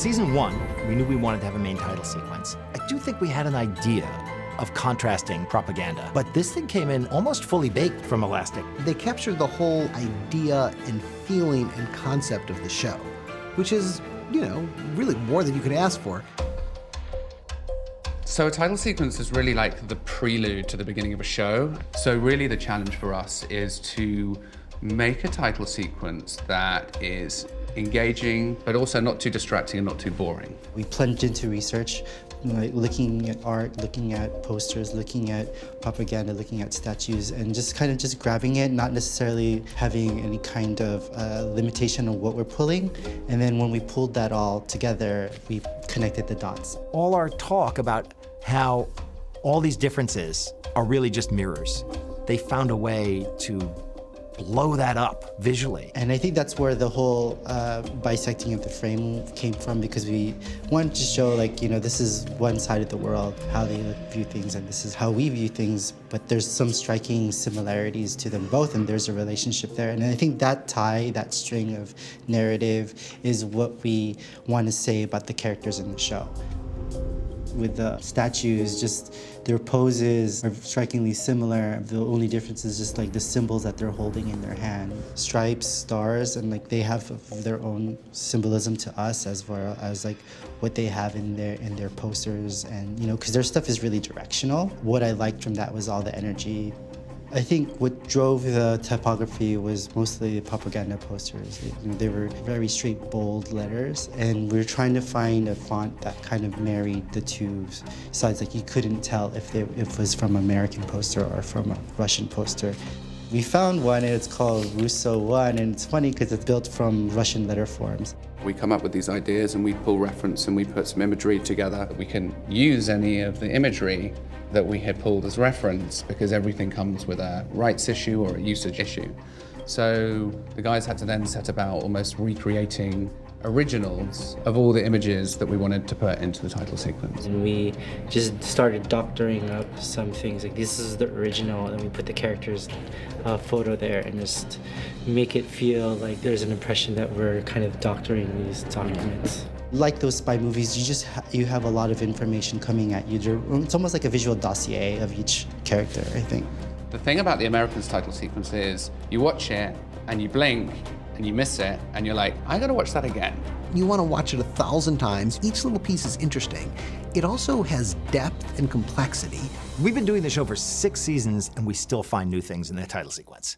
season 1, we knew we wanted to have a main title sequence. I do think we had an idea of contrasting propaganda, but this thing came in almost fully baked from Elastic. They captured the whole idea and feeling and concept of the show, which is, you know, really more than you could ask for. So a title sequence is really like the prelude to the beginning of a show. So really the challenge for us is to make a title sequence that is engaging, but also not too distracting and not too boring. We plunged into research, like looking at art, looking at posters, looking at propaganda, looking at statues, and just kind of just grabbing it, not necessarily having any kind of limitation on what we're pulling. And then when we pulled that all together, we connected the dots. All our talk about how all these differences are really just mirrors. They found a way to blow that up visually. And I think that's where the whole bisecting of the frame came from, because we wanted to show, like, you know, this is one side of the world, how they view things, and this is how we view things, but there's some striking similarities to them both, and there's a relationship there. And I think that tie, that string of narrative, is what we want to say about the characters in the show. With the statues, just their poses are strikingly similar. The only difference is just like the symbols that they're holding in their hand. Stripes, stars, and like they have their own symbolism to us, as well as like what they have in their posters, and you know, because their stuff is really directional. What I liked from that was all the energy. I think what drove the typography was mostly the propaganda posters. They were very straight, bold letters, and we were trying to find a font that kind of married the two sides. Like you couldn't tell if it was from an American poster or from a Russian poster. We found one, and it's called Russo 1, and it's funny because it's built from Russian letter forms. We come up with these ideas and we pull reference and we put some imagery together. We can use any of the imagery that we had pulled as reference, because everything comes with a rights issue or a usage issue. So the guys had to then set about almost recreating originals of all the images that we wanted to put into the title sequence. And we just started doctoring up some things, like this is the original, and we put the character's photo there and just make it feel like there's an impression that we're kind of doctoring these documents. Like those spy movies, you have a lot of information coming at you. It's almost like a visual dossier of each character, I think. The thing about the Americans title sequence is you watch it and you blink and you miss it and you're like, I gotta watch that again. You want to watch it 1,000 times. Each little piece is interesting. It also has depth and complexity. We've been doing the show for 6 seasons, and we still find new things in the title sequence.